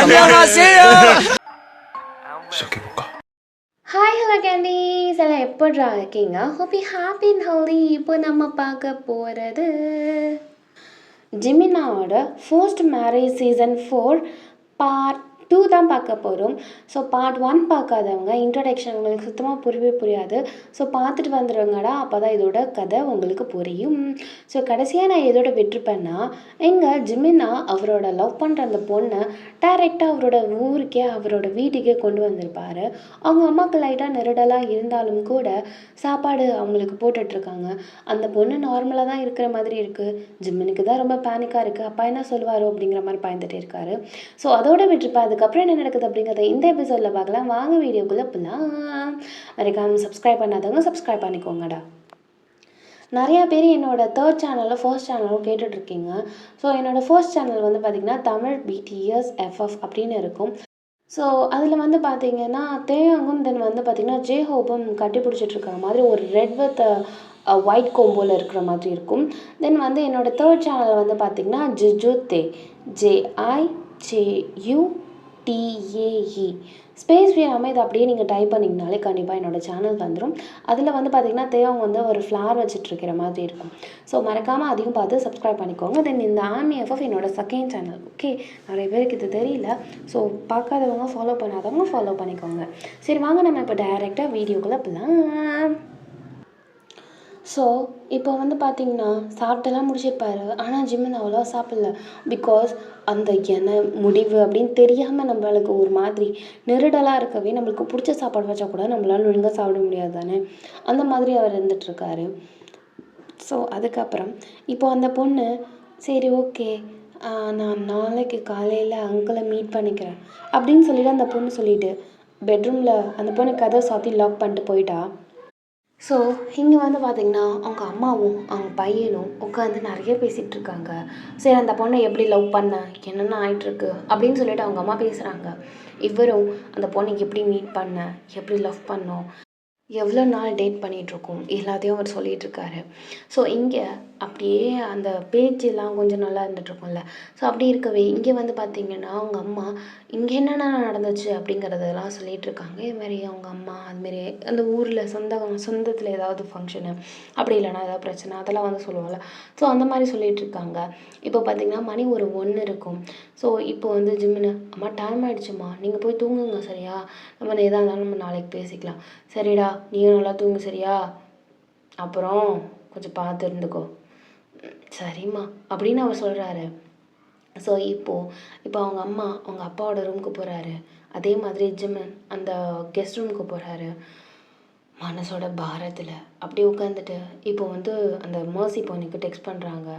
Hi hello candies எல்லாம் எப்படிரா இருக்கீங்க? ஹோப்பி happy and healthy. இப்போ நம்ம பார்க்க போகிறது ஜிமினாவோட ஃபர்ஸ்ட் மேரேஜ் சீசன் 4 பார்ட் 2 தான் பார்க்க போகிறோம். ஸோ பார்ட் 1 பார்க்காதவங்க இன்ட்ரடக்ஷன் உங்களுக்கு சுத்தமாக புரியவே புரியாது. ஸோ பார்த்துட்டு வந்துடுங்கடா, அப்போ தான் இதோட கதை உங்களுக்கு புரியும். ஸோ கடைசியாக நான் இதோட விட்டுருப்பேன்னா, எங்கள் ஜிமினா அவரோட லவ் பண்ணுற அந்த பொண்ணை டைரெக்டாக அவரோட ஊருக்கே அவரோட வீட்டுக்கே கொண்டு வந்திருப்பார். அவங்க அம்மாவுக்கு லைட்டாக நெருடலாக இருந்தாலும் கூட சாப்பாடு அவங்களுக்கு போட்டுட்ருக்காங்க. அந்த பொண்ணு நார்மலாக தான் இருக்கிற மாதிரி இருக்குது. ஜிமினுக்கு தான் ரொம்ப பேனிக்காக இருக்குது. அப்பா என்ன சொல்லுவாரோ அப்படிங்கிற மாதிரி பயந்துகிட்டே இருக்காரு. ஸோ அதோட விட்டுருப்பேன். அதுக்கப்புறம் என்ன நடக்குது அப்படிங்கிறத இந்த எபிசோடில் பார்க்கலாம். வாங்க வீடியோக்குள்ளே போகலாம். மறக்காம சப்ஸ்கிரைப் பண்ணாதவங்க சப்ஸ்கிரைப் பண்ணிக்கோங்கடா. நிறையா பேர் என்னோடய தேர்ட் சேனலில் ஃபர்ஸ்ட் சேனலும் கேட்டுட்ருக்கீங்க. ஸோ என்னோடய ஃபர்ஸ்ட் சேனல் வந்து பார்த்திங்கன்னா தமிழ் BTS FF அப்படின்னு இருக்கும். ஸோ அதில் வந்து பார்த்திங்கன்னா தேயாங்கும் தென் வந்து பார்த்திங்கன்னா ஜேஹோப்பும் கட்டி பிடிச்சிட்ருக்கிற மாதிரி ஒரு ரெட் வித் ஒயிட் கோம்போவில் இருக்கிற மாதிரி இருக்கும். தென் வந்து என்னோடய தேர்ட் சேனல் வந்து பார்த்திங்கன்னா ஜிஜுத்தே JIJUTAE ஸ்பேஸ் வேணாமல் இதை அப்படியே நீங்கள் டைப் பண்ணிங்கனாலே கண்டிப்பாக என்னோடய சேனல் வந்துடும். அதில் வந்து பார்த்திங்கன்னா தேவங்க வந்து ஒரு ஃப்ளார் வச்சுட்ருக்கிற மாதிரி இருக்கும். ஸோ மறக்காமல் அதையும் பார்த்து சப்ஸ்கிரைப் பண்ணிக்கோங்க. தென் இந்த ArmyFF என்னோடய செகண்ட் சேனல். ஓகே, நிறைய பேருக்கு இது தெரியல. ஸோ பார்க்காதவங்க ஃபாலோ பண்ணாதவங்க ஃபாலோ பண்ணிக்கோங்க. சரி வாங்க நம்ம இப்போ டைரெக்டாக வீடியோக்குள்ளே போகலாம். ஸோ இப்போ வந்து பார்த்திங்கன்னா சாப்பிட்டெல்லாம் முடிச்சிருப்பாரு. ஆனால் ஜிமின் அவ்வளோ சாப்பிடல. பிகாஸ் அந்த முடிவு அப்படின்னு தெரியாமல் நம்மளுக்கு ஒரு மாதிரி நெருடலாக இருக்கவே நம்மளுக்கு பிடிச்ச சாப்பாடு வச்சா கூட நம்மளால் ஒழுங்காக சாப்பிட முடியாது தானே. அந்த மாதிரி அவர் இருந்துகிட்ருக்காரு. ஸோ அதுக்கப்புறம் இப்போ அந்த பொண்ணு சரி ஓகே நான் நாளைக்கு காலையில் அங்கிளை மீட் பண்ணிக்கிறேன் அப்படின்னு சொல்லிவிட்டு அந்த பொண்ணு சொல்லிவிட்டு பெட்ரூமில் அந்த பொண்ணு கதை சாத்தி லாக் பண்ணிட்டு போயிட்டா. ஸோ இங்கே வந்து பார்த்திங்கன்னா அவங்க அம்மாவும் அவங்க பையனும் உட்காந்து நிறைய பேசிகிட்டு இருக்காங்க. சரி அந்த பொண்ணை எப்படி லவ் பண்ண, என்னென்ன ஆகிட்டுருக்கு அப்படின்னு சொல்லிட்டு அவங்க அம்மா பேசுகிறாங்க. இவரும் அந்த பொண்ணை எப்படி மீட் பண்ண, எப்படி லவ் பண்ணோம், எவ்வளோ நாள் டேட் பண்ணிகிட்ருக்கோம் எல்லாத்தையும் அவர் சொல்லிகிட்ருக்காரு. ஸோ இங்கே அப்படியே அந்த பேச்செல்லாம் கொஞ்சம் நல்லா இருந்துகிட்ருக்கும்ல. ஸோ அப்படி இருக்கவே இங்கே வந்து பார்த்திங்கன்னா அவங்க அம்மா இங்கே என்னென்ன நடந்துச்சு அப்படிங்கிறதெல்லாம் சொல்லிகிட்ருக்காங்க. இதுமாரி அவங்க அம்மா அதுமாரி அந்த ஊரில் சொந்தத்தில் ஏதாவது ஃபங்க்ஷனு அப்படி இல்லைனா ஏதாவது பிரச்சனை அதெல்லாம் வந்து சொல்லுவாங்கள்ல. ஸோ அந்த மாதிரி சொல்லிகிட்ருக்காங்க. இப்போ பார்த்திங்கன்னா மணி ஒரு 1 இருக்கும். ஸோ இப்போ வந்து ஜிம்முன்னு அம்மா டைம் ஆகிடுச்சுமா, நீங்கள் போய் தூங்குங்க சரியா, நம்ம எதாக இருந்தாலும் நம்ம நாளைக்கு பேசிக்கலாம். சரிடா நீயும் நல்லா தூங்கு சரியா, அப்புறம் கொஞ்சம் பார்த்து இருந்துக்கோ. சரிம்மா அப்படின்னு அவர் சொல்கிறாரு. ஸோ இப்போ அவங்க அம்மா அவங்க அப்பாவோட ரூமுக்கு போகிறாரு. அதே மாதிரி ஜிம்மன் அந்த கெஸ்ட் ரூமுக்கு போகிறாரு. மனசோட பாரத்தில் அப்படியே உட்காந்துட்டு இப்போ வந்து அந்த மர்சி பொண்ணுக்கு டெக்ஸ்ட் பண்ணுறாங்க.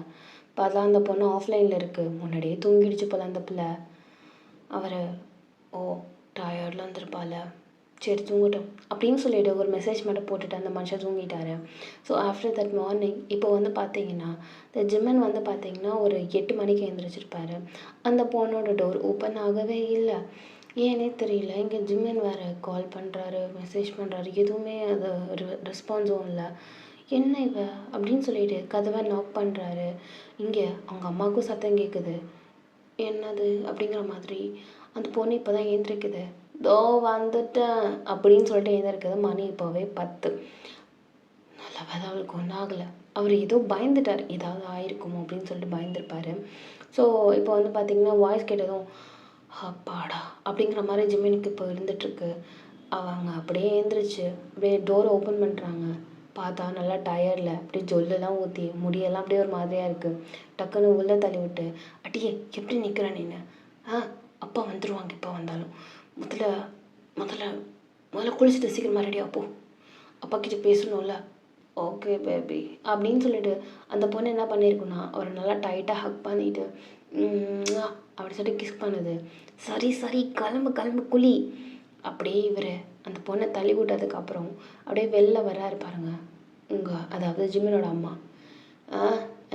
பார்த்தா அந்த பொண்ணு ஆஃப்லைனில் இருக்குது. முன்னாடியே தூங்கிடுச்சு போல அந்த பிள்ளை. அவர் டயர்டில் வந்துருப்பாள், சரி தூங்கட்டும் அப்படின்னு சொல்லிவிட்டு ஒரு மெசேஜ் மட்டும் போட்டுட்டு அந்த மனுஷன் தூங்கிட்டாரு. ஸோ ஆஃப்டர் தட் மார்னிங் இப்போ வந்து பார்த்தீங்கன்னா இந்த ஜிம்மன் வந்து பார்த்தீங்கன்னா ஒரு 8 மணிக்கு எழுந்திரிச்சிருப்பாரு. அந்த பொண்ணோட டோர் ஓப்பன் ஆகவே இல்லை. ஏன்னே தெரியல. இங்கே ஜிம்மன் வேறு கால் பண்ணுறாரு, மெசேஜ் பண்ணுறாரு, எதுவுமே அது ரெஸ்பான்ஸும் இல்லை. என்ன இவ அப்படின்னு சொல்லிட்டு கதவை நாக் பண்ணுறாரு. இங்கே அவங்க அம்மாவுக்கும் சத்தம் கேட்குது. என்னது அப்படிங்கிற மாதிரி அந்த பொண்ணு இப்போ தான் ஏந்திரிக்குது. தோ வந்துட்டேன் அப்படின்னு சொல்லிட்டு எழுந்திருக்குது. மணி இப்போவே 10. நல்ல வேலை அவளுக்கு ஒன்றும் ஆகலை. அவர் ஏதோ பயந்துட்டார், ஏதாவது ஆயிருக்குமோ அப்படின்னு சொல்லிட்டு பயந்துருப்பார். ஸோ இப்போ வந்து பார்த்திங்கன்னா வாய்ஸ் கேட்டதும் அப்பாடா அப்படிங்கிற மாதிரி ஜிம்மினுக்கு இப்போ இருந்துகிட்ருக்கு. அவங்க அப்படியே எழுந்திரிச்சு அப்படியே டோரை ஓப்பன் பண்ணுறாங்க. பார்த்தா நல்லா டயர்டில் அப்படியே ஜொல்லெல்லாம் ஊற்றி முடியெல்லாம் அப்படியே ஒரு மாதிரியாக இருக்குது. டக்குன்னு உள்ளே தள்ளி விட்டு அட்டியே எப்படி நிற்கிற நீன்னு, அப்பா வந்துடுவாங்க இப்போ வந்தாலும் முதல்ல குளிச்சுட்டு சீக்கிரமாக ரெடியாக போ, அப்பா கிட்ட பேசணும்ல. ஓகே பேபி அப்படின்னு சொல்லிட்டு அந்த பொண்ணு என்ன பண்ணியிருக்குன்னா அவரை நல்லா டைட்டாக ஹக் பண்ணிட்டு அப்படி சொல்லிட்டு கிஸ் பண்ணுது. சரி கிளம்பு குழி அப்படியே இவர் அந்த பொண்ணை தள்ளி விட்டதுக்கப்புறம் அப்படியே வெளில வராரு பாருங்க அதாவது ஜிம்மினோட அம்மா.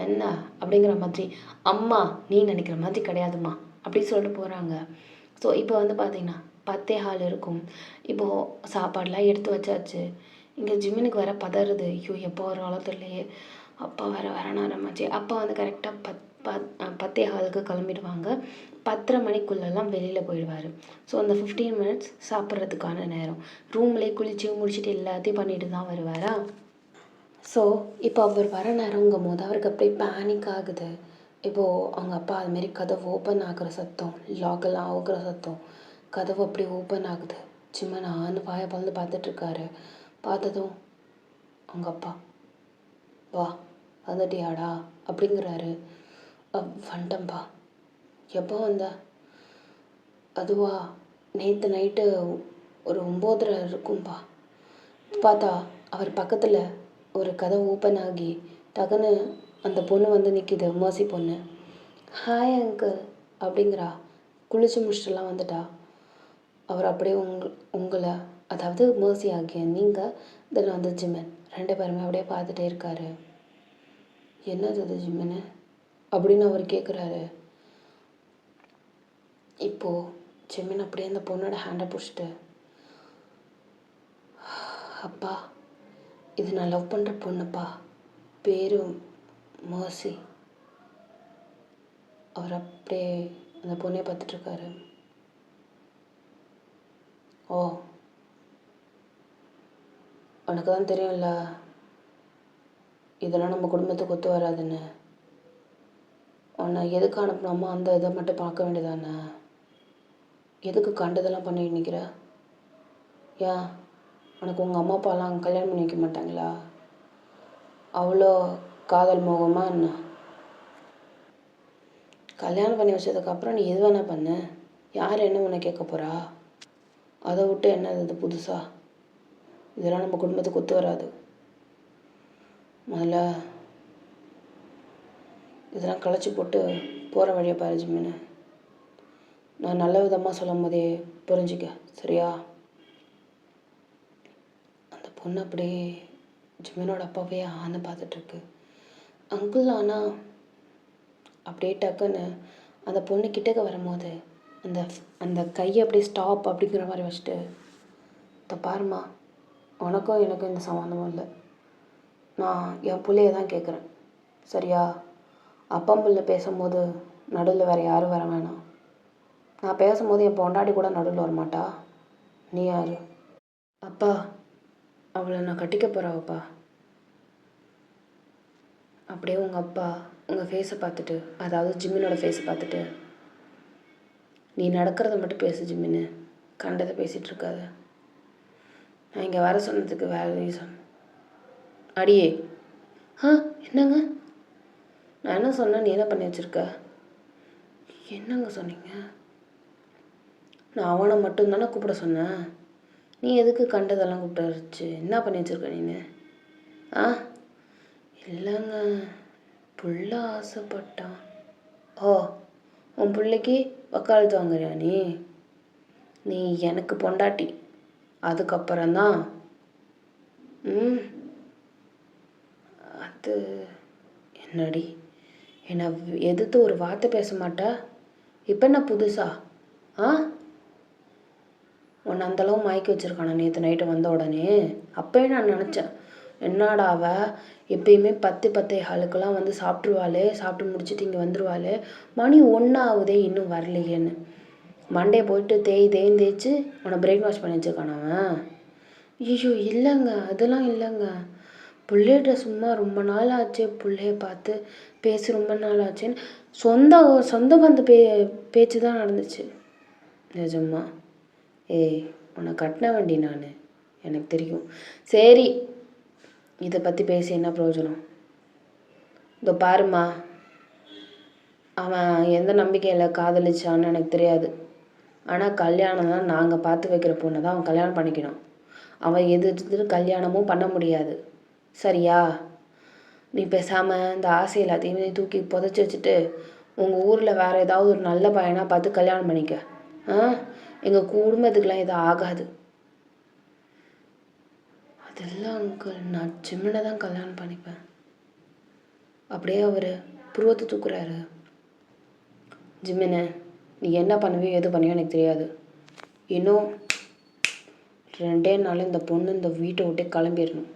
என்ன அப்படிங்கிற மாதிரி, அம்மா நீ நினைக்கிற மாதிரி கிடையாதும்மா அப்படின்னு சொல்லிட்டு போகிறாங்க. ஸோ இப்போ வந்து பார்த்திங்கன்னா 10:15 இருக்கும். இப்போது சாப்பாடெலாம் எடுத்து வச்சாச்சு. இங்கே ஜிம்மினுக்கு வேற பதறுது. ஐயோ எப்போ வருவாளோ தெரியலையே, அப்பா வேற வரணும் ஆரம்பிச்சு. அப்பா வந்து கரெக்டாக 10:15க்கு கிளம்பிடுவாங்க. 10:30 மணிக்குள்ளெல்லாம் வெளியில் போயிடுவார். ஸோ அந்த 15 மினிட்ஸ் சாப்பிட்றதுக்கான நேரம். ரூம்லேயே குளித்து முடிச்சுட்டு எல்லாத்தையும் பண்ணிட்டு தான் வருவாரா. ஸோ இப்போ அவர் வர நேரங்கும் போது அவருக்கு அப்படியே பேனிக் ஆகுது. இப்போது அவங்க அப்பா அதுமாரி கதவு ஓப்பன் ஆகிற சத்தம், லாக்கெல்லாம் ஆகுற சத்தம், கதவு அப்படியே ஓப்பன் ஆகுது. சிம்மன் ஆன்னு வாயை பறந்து பார்த்துட்ருக்காரு. பார்த்ததும் அவங்க அப்பா, வா வந்துட்டியாடா அப்படிங்கிறாரு. வந்துட்டேன்ப்பா. எப்போ வந்த? அதுவா, நேற்று நைட்டு ஒரு 9:30 இருக்கும்பா. பார்த்தா அவர் பக்கத்தில் ஒரு கதவு ஓப்பன் ஆகி டக்குன்னு அந்த பொண்ணு வந்து நிற்கிது, மர்சி பொண்ணு. ஹாய் அங்கிள் அப்படிங்கிறா. குளிச்சு முடிச்சுட்டுலாம் வந்துட்டா. அவர் அப்படியே உங்களை, அதாவது மர்சி ஆகிய நீங்கள், தென் வந்து ஜிம்மன் 2 பேருமே அப்படியே பார்த்துட்டே இருக்காரு. என்னது அது ஜிம்மனு அப்படின்னு அவர் கேட்குறாரு. இப்போது ஜிம்மன் அப்படியே அந்த பொண்ணோட ஹேண்டை பிடிச்சிட்டு, அப்பா இது நான் லவ் பண்ணுற பொண்ணுப்பா, பேரு மர்சி. அவர் அப்படியே அந்த பொண்ணையை பார்த்துட்ருக்காரு. ஓ, உனக்கு தான் தெரியும்ல இதெல்லாம் நம்ம குடும்பத்துக்கு ஒத்து வராதுன்னு. உன்னை எதுக்கு அனுப்பினோமோ அந்த இதை மட்டும் பார்க்க வேண்டியதானே. எதுக்கு கண்டதெல்லாம் பண்ணி நிற்கிற? ஏன் உனக்கு உங்கள் அம்மா அப்பாலாம் கல்யாணம் பண்ணி வைக்க மாட்டாங்களா? அவ்வளோ காதல் மோகமா என்ன? கல்யாணம் பண்ணி வச்சதுக்கப்புறம் நீ எது வேணா பண்ண, யார் என்ன உன்னை கேட்க போகிறா? அதை விட்டு என்னது இது புதுசா? இதெல்லாம் நம்ம குடும்பத்துக்கு ஒத்து வராது. முதல்ல இதெல்லாம் களைச்சி போட்டு போகிற வழியை பாரு ஜிம்மின்னு. நான் நல்ல விதமாக சொல்லும் போதே புரிஞ்சிக்க, சரியா? அந்த பொண்ணு அப்படியே ஜிம்மினோட அப்பாவே ஆன்னு பார்த்துட்ருக்கு. அங்கிள் ஆனால் அப்படியே டக்குன்னு அந்த பொண்ணு கிட்டக்க வரும்போது அந்த அந்த கையை அப்படியே ஸ்டாப் அப்படிங்கிற மாதிரி வச்சுட்டு, இதை பாருமா, உனக்கும் எனக்கும் இந்த சம்மந்தமும் இல்லை. நான் என் பிள்ளைய தான் கேட்குறேன், சரியா? அப்பா பிள்ளை பேசும்போது நடுவில் வேறு யாரும் வர வேணாம். நான் பேசும்போது என் பொண்டாட்டி கூட நடுவில் வரமாட்டா. நீ யார்? அப்பா, அவளை நான் கட்டிக்க போகிறாவப்பா. அப்படியே உங்கள் அப்பா உங்கள் ஃபேஸை பார்த்துட்டு, அதாவது ஜிம்மினோட ஃபேஸை பார்த்துட்டு, நீ நடக்கிறத மட்டும் பேசு ஜிம்மின்னு, கண்டதை பேசிகிட்டு இருக்காத. நான் இங்கே வர சொன்னதுக்கு வேறு ரீசன். அடியே, என்னங்க? நான் என்ன சொன்னேன், நீ என்ன பண்ணி வச்சுருக்க? என்னங்க சொன்னீங்க? நான் அவனை மட்டும்தானே கூப்பிட சொன்னேன். நீ எதுக்கு கண்டதெல்லாம் கூப்பிட்டு என்ன பண்ணி வச்சுருக்க நீ? இல்லைங்க, புள்ள ஆசைப்பட்டான். ஓ, உன் பிள்ளைக்கு வக்காலத்து வாங்குறியா நீ? நீ எனக்கு பொண்டாட்டி, அதுக்கப்புறம்தான். அது என்னடி, என்னை எதிர்த்து ஒரு வார்த்தை பேச மாட்டா? இப்போ என்ன புதுசா? உன்னை அந்தளவு மயக்கி வச்சுருக்கானா நேற்று நைட்டு வந்த உடனே? அப்போயே நான் நினச்சேன், என்னடா எப்பயுமே 10-10:15 வந்து சாப்பிட்ருவாளே, சாப்பிட்டு முடிச்சுட்டு இங்கே வந்துடுவாளே, மணி 1 ஆகுதே இன்னும் வரலையேன்னு. மண்டே போயிட்டு தேய்ச்சி உன்னை பிரெயின் வாஷ் பண்ணி வச்சுருக்கான அவன். ஐயோ இல்லைங்க, அதெல்லாம் இல்லைங்க. பிள்ளைகிட்ட சும்மா ரொம்ப நாள் ஆச்சு, பிள்ளைய பார்த்து பேசி ரொம்ப நாள் ஆச்சுன்னு சொந்த பந்த பேச்சு தான் நடந்துச்சு. நிஜமா? ஏய், உன்னை கட்டின வண்டி நான், எனக்கு தெரியும். சரி, இதை பற்றி பேசி என்ன பிரயோஜனம்? இதோ பாருமா, அவன் எந்த நம்பிக்கையில் காதலிச்சான்னு எனக்கு தெரியாது. ஆனால் கல்யாணம் தான் நாங்கள் பார்த்து வைக்கிற பொண்ணை தான் அவன் கல்யாணம் பண்ணிக்கணும். அவன் எதிர்த்து கல்யாணமும் பண்ண முடியாது, சரியா? நீ பேசாமல் இந்த ஆசை எல்லாத்தையுமே தூக்கி புதைச்சி வச்சுட்டு உங்கள் ஊரில் வேறு ஏதாவது ஒரு நல்ல பையனாக பார்த்து கல்யாணம் பண்ணிக்க. எங்கள் குடும்பத்துக்கெலாம் இது ஆகாது. அதெல்லாம் அங்கிள், நான் ஜிம்மனை தான் கல்யாணம் பண்ணிப்பேன். அப்படியே அவர் புருவத்தை தூக்குறாரு. ஜிம்மனை, நீ என்ன பண்ணுவியோ எது பண்ணுவியோ எனக்கு தெரியாது. இன்னும் 2 நாள் இந்த பொண்ணு இந்த வீட்டை விட்டே கிளம்பிடணும்.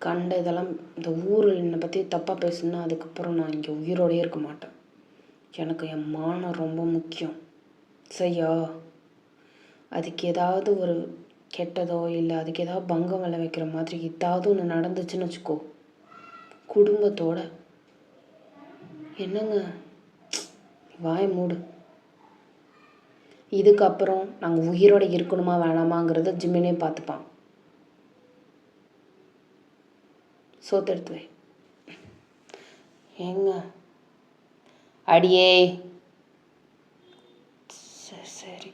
கண்ட இதெல்லாம் இந்த ஊரில் என்னை பற்றி தப்பாக பேசுனா அதுக்கப்புறம் நான் இங்கே உயிரோடையே இருக்க மாட்டேன். எனக்கு என் மானம் ரொம்ப முக்கியம். சரியா? அதுக்கு ஏதாவது ஒரு கெட்டதோ இல்லை அதுக்கு ஏதாவது பங்கம் விளை வைக்கிற மாதிரி ஏதாவது ஒன்று நடந்துச்சுன்னு வச்சுக்கோ, குடும்பத்தோட. என்னங்க, வாய் மூடு. இதுக்கப்புறம் நாங்கள் உயிரோட இருக்கணுமா வேணாமாங்கிறத ஜிம்மினே பார்த்துப்பான். சோத்தெடுத்து வை. ஏங்க அடியே. சரி.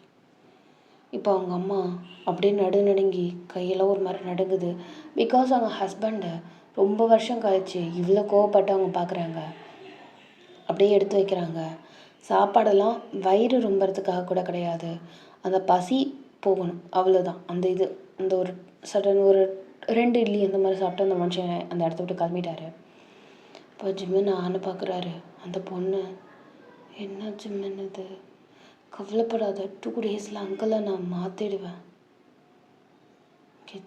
இப்போ அவங்க அம்மா அப்படியே நடுநடுங்கி கையெல்லாம் ஒரு மாதிரி நடுங்குது. பிகாஸ் அவங்க ஹஸ்பண்டை ரொம்ப வருஷம் கழிச்சு இவ்வளோ கோவப்பட்டு அவங்க பார்க்குறாங்க. அப்படியே எடுத்து வைக்கிறாங்க. சாப்பாடெல்லாம் வயிறு ரொம்பறதுக்காக கூட கிடையாது, அந்த பசி போகணும், அவ்வளோதான். அந்த ஒரு சடன் ஒரு 2 இட்லி அந்த மாதிரி சாப்பிட்டு அந்த மனுஷன் அந்த இடத்த விட்டு கிளம்பிட்டாரு. இப்போ ஜிம்மன் ஆன்னு பார்க்குறாரு. அந்த பொண்ணு, என்ன ஜிம்மன் இது, கவலைப்படாத, 2 டேஸில் அங்கிளை நான் மாற்றிடுவேன்.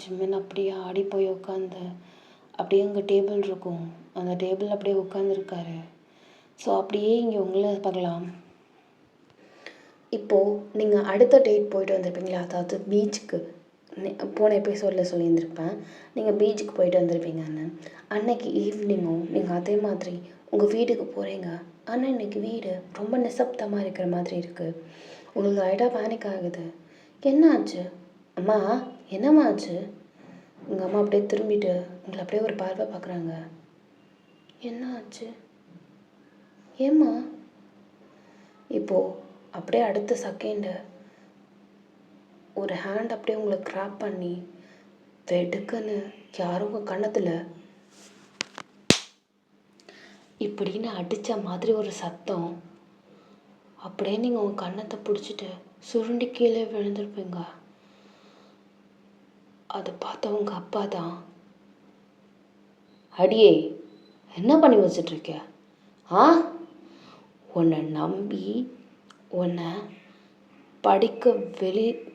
ஜிம்மன் அப்படியே ஆடி போய் உட்காந்து அப்படியே அங்கே டேபிள் இருக்கும், அந்த டேபிள் அப்படியே உட்காந்துருக்காரு. ஸோ அப்படியே இங்கே உங்களை பார்க்கலாம். இப்போது நீங்கள் அடுத்த டேட் போயிட்டு வந்திருப்பீங்களா, அதாவது பீச்சுக்கு. போன எபிசோடில் சொல்லியிருந்திருப்பேன், நீங்கள் பீச்சுக்கு போயிட்டு வந்திருப்பீங்கன்னு. அன்னைக்கு ஈவினிங்கும் நீங்கள் அதே மாதிரி உங்கள் வீட்டுக்கு போகிறீங்க. ஆனால் இன்றைக்கி வீடு ரொம்ப நிசப்தமாக இருக்கிற மாதிரி இருக்குது. உங்களுக்கு லைட்டாக பேனிக் ஆகுது. என்ன ஆச்சு அம்மா, என்னம்மா ஆச்சு? உங்கள் அம்மா அப்படியே திரும்பிட்டு உங்களை அப்படியே ஒரு பார்வை பார்க்குறாங்க. என்ன ஆச்சு, ஏம்மா? இப்போது அப்படியே அடுத்த செகண்டு ஒரு ஹேண்ட் அப்படியே உங்களை கிராப் பண்ணி வெடுக்குன்னு யாரும் உங்கள் கன்னத்தில் இப்படின்னு அடித்த மாதிரி ஒரு சத்தம். அப்படியே நீங்கள் உங்கள் கன்னத்தை பிடிச்சிட்டு சுருண்டி கீழே விழுந்திருப்பீங்க. அதை பார்த்தவங்க அப்பா தான், அடியே என்ன பண்ணி வச்சிட்ருக்க? உன்னை நம்பி உன்னை படிக்க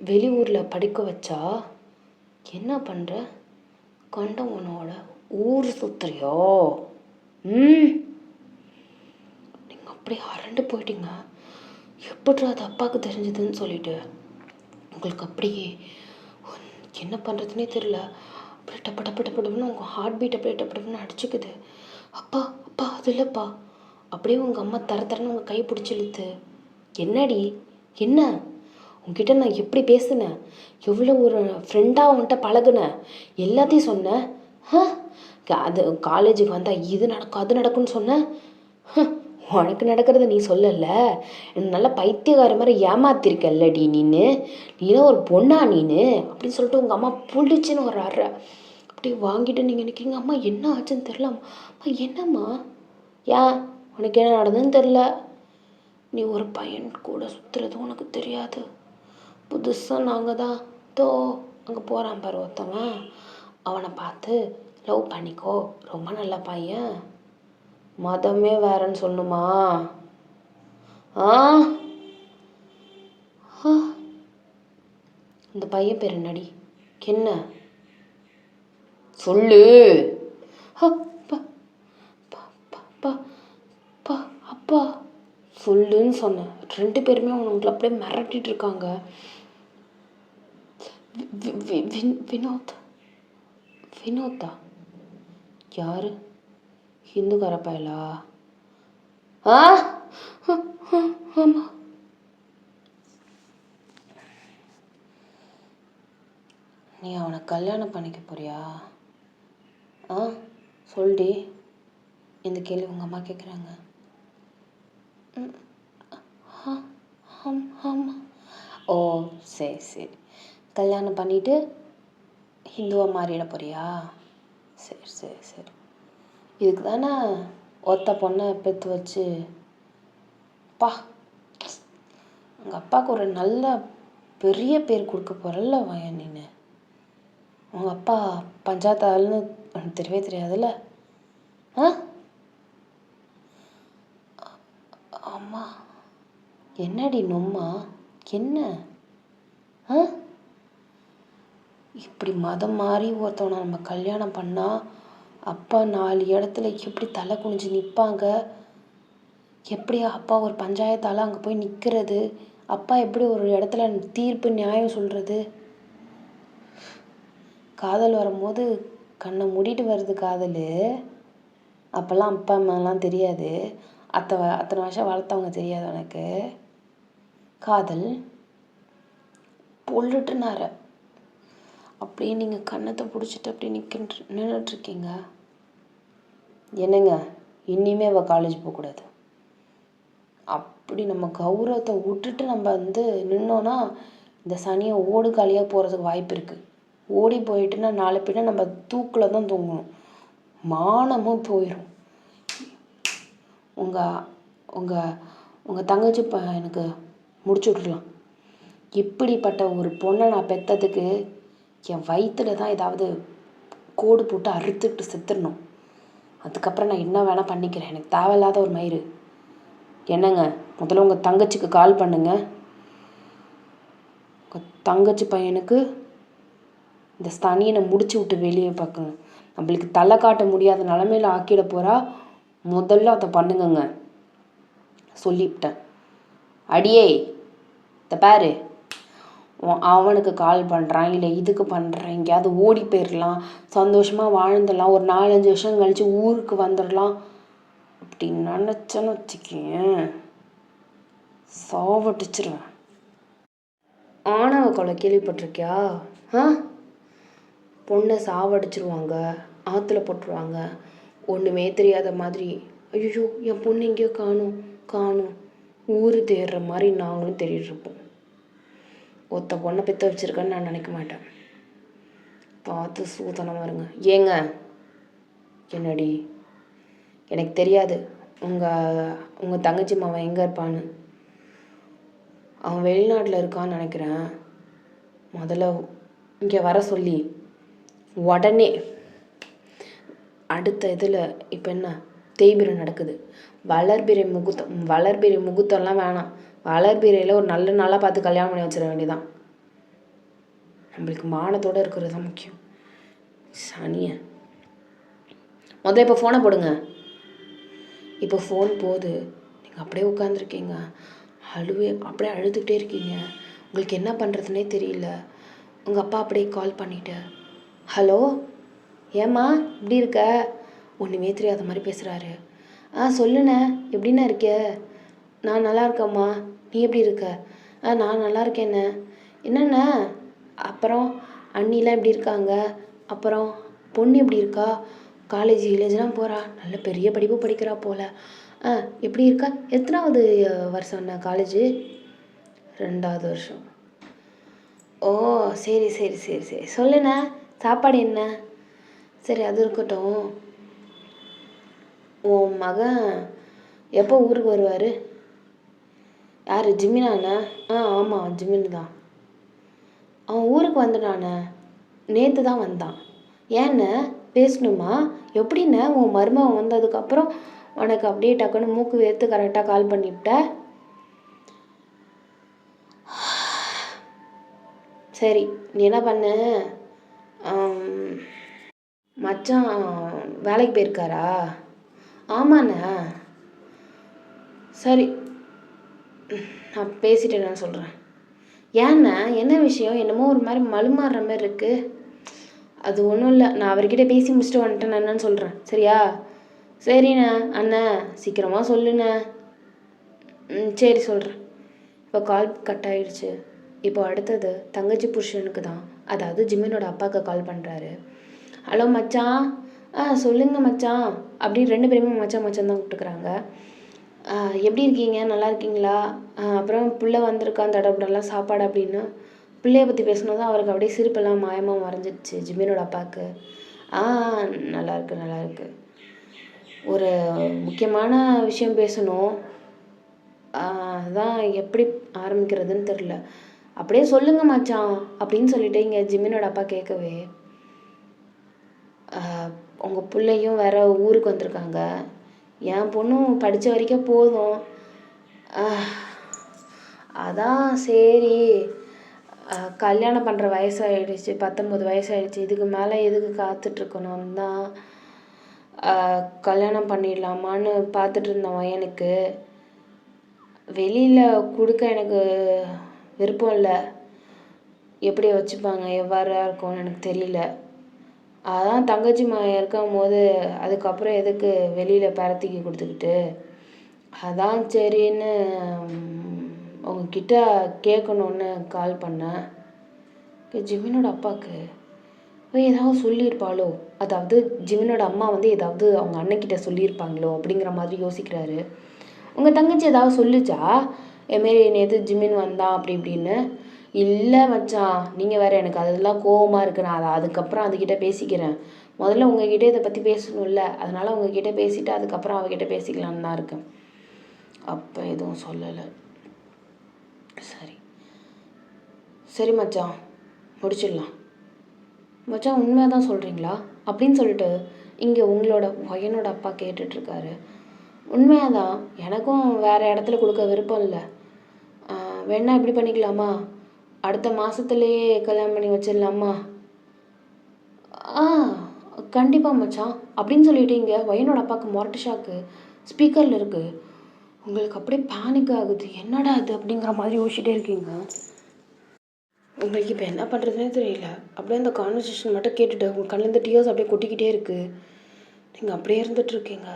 வெளியூரில் படிக்க வச்சா என்ன பண்ணுற? கண்டவனோட ஊர் சுத்துறியோ? நீங்கள் அப்படியே அரண்டு போயிட்டீங்க. எப்படி அது அப்பாவுக்கு தெரிஞ்சதுன்னு சொல்லிட்டு உங்களுக்கு அப்படியே என்ன பண்ணுறதுனே தெரியல. அப்படியே டப்பு டப்பு டப்புன்னு உங்கள் ஹார்ட் பீட் அப்படியே டப்பு டப்புன்னு அடிச்சுக்குது. அப்பா அப்பா அது இல்லைப்பா. அப்படியே உங்கள் அம்மா தரன்னு உங்கள் கை பிடிச்சி இழுத்து, என்னடி என்ன? உங்ககிட்ட நான் எப்படி பேசுனேன், எவ்வளோ ஒரு ஃப்ரெண்டாக உன்கிட்ட பழகுனேன், எல்லாத்தையும் சொன்னேன். அது காலேஜுக்கு வந்தால் இது நடக்கும் அது நடக்கும்னு சொன்னேன். உனக்கு நடக்கிறத நீ சொல்லலை, நல்லா பைத்தியக்கார மாதிரி ஏமாத்திருக்கல்லடி நீனா ஒரு பொண்ணா அப்படின்னு சொல்லிட்டு உங்கள் அம்மா புளிச்சுன்னு ஒரு அற அப்படி வாங்கிட்டு நீங்கள் நிற்கிறீங்க. அம்மா என்ன ஆச்சுன்னு தெரில. அம்மா என்னம்மா, ஏன் உனக்கு என்ன நடந்ததுன்னு தெரில? நீ ஒரு பையன் கூட சுற்றுறது உனக்கு தெரியாது. புதுசாக நாங்கள் தான் அங்கே போகிறான் பாரு ஒருத்தவன், அவனை பார்த்து லவ் பண்ணிக்கோ, ரொம்ப நல்ல பையன், மதமே வேறன்னு சொல்லணுமா? இந்த பையன் பேர் என்னடி, என்ன சொல்லு? அப்பா சொல்லுன்னு சொன்னேன். 2 பேருமே உங்களை அப்படியே மிரட்டிட்டு இருக்காங்க. வினோதா யாரு? ஹிந்துக்கார பயலா? ஆமா. நீ அவனை கல்யாணம் பண்ணிக்க போறியா? சொல்டி. இந்த கேள்வி உங்கள் அம்மா கேட்குறாங்க. ஆமாம். ஓ சரி. கல்யாணம் பண்ணிவிட்டு ஹிந்துவாக மாறிட போறியா? சரி. இதுக்கு தானே ஒத்த பொண்ணை பெற்று வச்சு உங்கள் அப்பாவுக்கு ஒரு நல்ல பெரிய பேர் கொடுக்க போகிறல்ல வயன் நீ. உங்கள் அப்பா பஞ்சாயத்தாள்னு உனக்கு தெரியவே தெரியாதுல்ல? அம்மா என்னடி நொம்மா, என்ன? இப்படி மதம் மாறி ஒருத்தவனை நம்ம கல்யாணம் பண்ணால் அப்பா 4 இடத்துல எப்படி தலை குனிஞ்சு நிற்பாங்க, எப்படி அப்பா ஒரு பஞ்சாயத்தால் அங்கே போய் நிற்கிறது, அப்பா எப்படி ஒரு இடத்துல தீர்ப்பு நியாயம் சொல்கிறது. காதல் வரும்போது கண்ணை மூடிட்டு வருது காதல். அப்போல்லாம் அப்பா அம்மாலாம் தெரியாது, அத்தனை வருஷம் வளர்த்தவங்க தெரியாது எனக்கு. காதல் பொல்லுட்டுனார அப்படியே நீங்கள் கன்னத்தை பிடிச்சிட்டு அப்படியே நின்றுட்டுருக்கீங்க. என்னங்க, இனிமே அவள் காலேஜ் போகக்கூடாது. அப்படி நம்ம கௌரவத்தை விட்டுட்டு நம்ம வந்து நின்னோன்னா இந்த சனியை ஓடு காலியாக போகிறதுக்கு வாய்ப்பு இருக்குது. ஓடி போயிட்டுன்னா நாளை பின்ன நம்ம தூக்கில் தான் தூங்கணும், மானமும் போயிடும். உங்கள் உங்கள் உங்கள் தங்கச்சி எனக்கு முடிச்சு விட்றலாம். இப்படிப்பட்ட ஒரு பொண்ணை நான் பெற்றதுக்கு என் வயிற்றுல தான் ஏதாவது கோடு போட்டு அறுத்துட்டு செத்துடணும். அதுக்கப்புறம் நான் என்ன வேணால் பண்ணிக்கிறேன், எனக்கு தேவையில்லாத ஒரு மயிறு. என்னங்க, முதல்ல உங்கள் தங்கச்சிக்கு கால் பண்ணுங்க. உங்கள் தங்கச்சி பையனுக்கு இந்த ஸ்தனியனை முடிச்சு விட்டு வெளியே பார்க்கணும். நம்மளுக்கு தலை காட்ட முடியாத நிலமையில ஆக்கிட போகிறா. முதல்ல அதை பண்ணுங்கங்க, சொல்லிவிட்டேன். அடியே இந்த பாரு, அவனுக்கு கால் பண்ணுறான் இல்லை இதுக்கு பண்ணுறேன், எங்கேயாவது ஓடி போயிடலாம், சந்தோஷமாக வாழ்ந்துடலாம், ஒரு 4-5 வருஷம் கழித்து ஊருக்கு வந்துடலாம் அப்படின்னு நினச்சேன்னு வச்சுக்கேன், சாவடிச்சிருவேன். ஆணவ கொலை கேள்விப்பட்டிருக்கியா? பொண்ணை சாவடிச்சிருவாங்க, ஆற்றுல போட்டுருவாங்க, ஒன்றுமே தெரியாத மாதிரி. ஐயோ என் பொண்ணு எங்கேயோ காணும் ஊர் தேடுற மாதிரி நாங்களும் தேடிட்டுருப்போம். ஒத்த பொண்ணை பெற்று வச்சுருக்கேன்னு நான் நினைக்க மாட்டேன். பார்த்து சூதனமாக இருங்க. ஏங்க, என்னடி, எனக்கு தெரியாது உங்கள் தங்கச்சி மாவன் எங்கே இருப்பான்னு. அவன் வெளிநாட்டில் இருக்கான்னு நினைக்கிறேன். முதல்ல இங்கே வர சொல்லி உடனே அடுத்த இதில் இப்போ என்ன தேய்பிரை நடக்குது, வளர்பிறை முகூர்த்தம்லாம் வேணாம். வளர்பிறையில் ஒரு நல்ல நாளாக பார்த்து கல்யாணம் பண்ணி வச்சிட வேண்டியதான். நம்மளுக்கு மானத்தோடு இருக்கிறது தான் முக்கியம். சனியை முதல்ல இப்போ ஃபோனை போடுங்க. இப்போ ஃபோன் போது நீங்கள் அப்படியே உட்காந்துருக்கீங்க, அப்படியே அழுதுகிட்டே இருக்கீங்க. உங்களுக்கு என்ன பண்ணுறதுனே தெரியல. உங்கள் அப்பா அப்படியே கால் பண்ணிவிட்டு, ஹலோ ஏம்மா இப்படி இருக்க, ஒன்றுமே தெரியாத மாதிரி பேசுகிறாரு. சொல்லுண்ணே, எப்படிண்ணா இருக்க? நான் நல்லா இருக்கேம்மா, நீ எப்படி இருக்க? நான் நல்லா இருக்கேண்ணே. என்னண்ணா, அப்புறம் அண்ணிலாம் எப்படி இருக்காங்க? அப்புறம் பொண்ணு எப்படி இருக்கா? காலேஜ்லாம் போகிறா, நல்ல பெரிய படிப்பு படிக்கிறா போல். எப்படி இருக்கா? எத்தனாவது வருஷம் அண்ணா காலேஜு? 2வது வருஷம். ஓ சரி சரி சரி சரி. சொல்லுண்ணா, சாப்பாடு என்ன? சரி அது இருக்கட்டும், உன் மகன் எப்போ ஊருக்கு வருவார்? யார், ஜிமினாண்ணா? ஆமாம் ஜிமின் தான். அவன் ஊருக்கு வந்துட்டானே, நேற்று தான் வந்தான். ஏண்ணே பேசணுமா? எப்படிண்ணே உன் மருமகன் வந்ததுக்கப்புறம் உனக்கு அப்படியே டக்குன்னு மூக்கு வேர்த்து கரெக்டாக கால் பண்ணிவிட்ட? சரி நீ என்ன பண்ண, மச்சான் வேலைக்கு போயிருக்காரா? ஆமாண்ணே. சரி நான் பேசிட்டு என்னன்னு சொல்கிறேன். ஏண்ணா என்ன விஷயம், என்னமோ ஒரு மாதிரி மழுமாறுற மாதிரி இருக்குது? அது ஒன்றும் இல்லை, நான் அவர்கிட்ட பேசி முடிச்சுட்டு வந்துட்டேன், நான் என்னன்னு சொல்கிறேன் சரியா? சரிண்ணே. அண்ணா சீக்கிரமாக சொல்லுண்ணே. சரி சொல்கிறேன். இப்போ கால் கட் ஆகிடுச்சு. இப்போ அடுத்தது தங்கச்சி புருஷனுக்கு தான், அதாவது ஜிமினோட அப்பாவுக்கு கால் பண்ணுறாரு. ஹலோ மச்சான். சொல்லுங்கள் மச்சான். அப்படி 2 பேருமே மச்சான் தான் கூப்பிட்டுக்கிறாங்க. எப்படி இருக்கீங்க, நல்லா இருக்கீங்களா? அப்புறம் பிள்ளை வந்திருக்கான் தடப்படலாம் சாப்பாடு அப்படின்னு பிள்ளைய பற்றி பேசினதும் அவருக்கு அப்படியே சிரிப்பெல்லாம் மாயமாக மறைஞ்சிடுச்சு ஜிமினோட அப்பாவுக்கு. நல்லாயிருக்கு. ஒரு முக்கியமான விஷயம் பேசணும், அதான் எப்படி ஆரம்பிக்கிறதுன்னு தெரில. அப்படியே சொல்லுங்கள் மச்சான் அப்படின்னு சொல்லிட்டு இங்கே ஜிமினோட அப்பா கேட்கவே, உங்கள் பிள்ளையும் வேற ஊருக்கு வந்திருக்காங்க, என் பொண்ணும் படித்த வரைக்கும் போதும், அதான் சரி கல்யாணம் பண்ணுற வயசாகிடுச்சு, 19 வயசாகிடுச்சு, இதுக்கு மேலே எதுக்கு காத்துட்ருக்கணும் தான் கல்யாணம் பண்ணிடலாமான்னு பார்த்துட்டு இருந்தவன் எனக்கு வெளியில் கொடுக்க எனக்கு விருப்பம் இல்லை. எப்படி வச்சுப்பாங்க எவ்வாறு இருக்கும்னு எனக்கு தெரியல. அதான் தங்கச்சி மகன் இருக்கும்போது அதுக்கப்புறம் எதுக்கு வெளியில் பரத்திக்கி கொடுத்துக்கிட்டு, அதான் சரின்னு உங்ககிட்ட கேட்கணுன்னு கால் பண்ணேன். ஜிமினோட அப்பாவுக்கு ஏதாவது சொல்லியிருப்பாளோ, அதாவது ஜிமினோட அம்மா வந்து ஏதாவது அவங்க அண்ணன்கிட்ட சொல்லியிருப்பாங்களோ அப்படிங்கிற மாதிரி யோசிக்கிறாரு. உங்கள் தங்கச்சி ஏதாவது சொல்லிச்சா, இதுமாரி நேற்று ஜிமின் வந்தான் அப்படி இப்படின்னு? இல்லை மச்சான், நீங்கள் வேறு, எனக்கு அதெல்லாம் கோவமாக இருக்குது. நான் அதுக்கப்புறம் அதுக்கிட்ட பேசிக்கிறேன். முதல்ல உங்ககிட்ட இதை பற்றி பேசணும்ல, அதனால் உங்ககிட்ட பேசிவிட்டு அதுக்கப்புறம் அவகிட்ட பேசிக்கலான்னு தான் இருக்கேன். அப்போ எதுவும் சொல்லலை. சரி சரி மச்சான், முடிச்சிடலாம். மச்சான் உண்மையாக தான் சொல்கிறீங்களா அப்படின்னு சொல்லிட்டு இங்கே உங்களோட பையனோட அப்பா கேட்டுட்ருக்காரு. உண்மையாக தான், எனக்கும் வேறு இடத்துல கொடுக்க விருப்பம் இல்லை. வேணா இப்படி பண்ணிக்கலாமா, அடுத்த மாதத்துலேயே கல்யாணம் பண்ணி வச்சிடலாமா? ஆ கண்டிப்பாக மச்சான் அப்படின்னு சொல்லிட்டு இங்கே பையனோட அப்பாவுக்கு மொரட்டு ஷாக்கு ஸ்பீக்கரில் இருக்குது. உங்களுக்கு அப்படியே பேனிக் ஆகுது. என்னடா இது அப்படிங்கிற மாதிரி யோசிச்சுட்டே இருக்கீங்க. உங்களுக்கு இப்போ என்ன பண்ணுறதுனே தெரியல. அப்படியே அந்த கான்வர்சேஷன் மட்டும் கேட்டுட்டு உங்கள் கண்ணிலேருந்து டியர்ஸ் அப்படியே கொட்டிக்கிட்டே இருக்குது. நீங்கள் அப்படியே இருந்துகிட்ருக்கீங்க.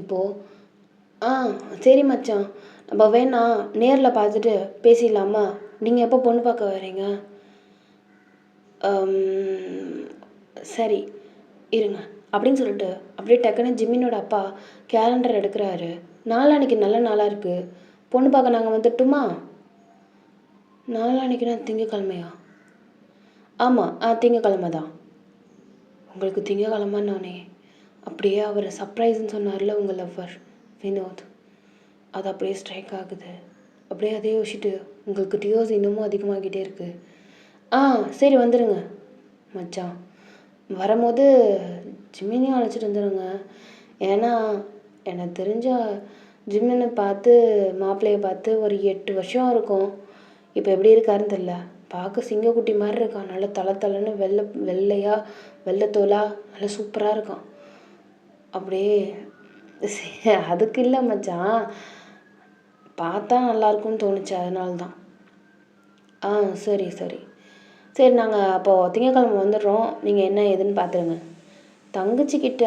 இப்போது சரி மச்சான், நம்ம வேணா நேரில் பார்த்துட்டு பேசிடலாமா? நீங்கள் எப்போ பொண்ணு பார்க்க வரீங்க? சரி இருங்க அப்படின்னு சொல்லிட்டு அப்படியே டக்குன்னு ஜிமினோட அப்பா கேலண்டர் எடுக்கிறாரு. நாளான்னைக்கு நல்ல நாளாக இருக்குது, பொண்ணு பார்க்க நாங்கள் வந்துட்டுமா? நாளான்னைக்குனா திங்கக்கிழமையா? ஆமாம், திங்கக்கிழமை தான். உங்களுக்கு திங்கக்கிழமைன்னொன்னே அப்படியே அவர் சர்ப்ரைஸ்ன்னு சொன்னார்ல உங்கள் லவ்வர் வினோத், அது அப்படியே ஸ்ட்ரைக் ஆகுது. அப்படியே அதே யோசிச்சுட்டு உங்களுக்கு டியோஸ் இன்னமும் அதிகமாகிட்டே இருக்குது. சரி வந்துடுங்க மச்சான். வரும்போது ஜிமினையும் அழைச்சிட்டு வந்துடுங்க. ஏன்னா எனக்கு தெரிஞ்ச ஜிமினை பார்த்து மாப்பிள்ளையை பார்த்து ஒரு 8 வருஷம் இருக்கும். இப்போ எப்படி இருக்காருன்னு தெரியல. பார்க்க சிங்கக்குட்டி மாதிரி இருக்கான். நல்லா தலை வெள்ளையாக வெள்ளைத்தோலா நல்லா சூப்பராக இருக்கான். அப்படியே அதுக்கு இல்லை மச்சான், பார்த்தா நல்லாயிருக்கும்னு தோணுச்சு, அதனால தான். சரி சரி சரி, நாங்கள் அப்போது திங்கக்கிழமை வந்துடுறோம். நீங்கள் என்ன ஏதுன்னு பார்த்துருங்க. தங்கச்சிக்கிட்ட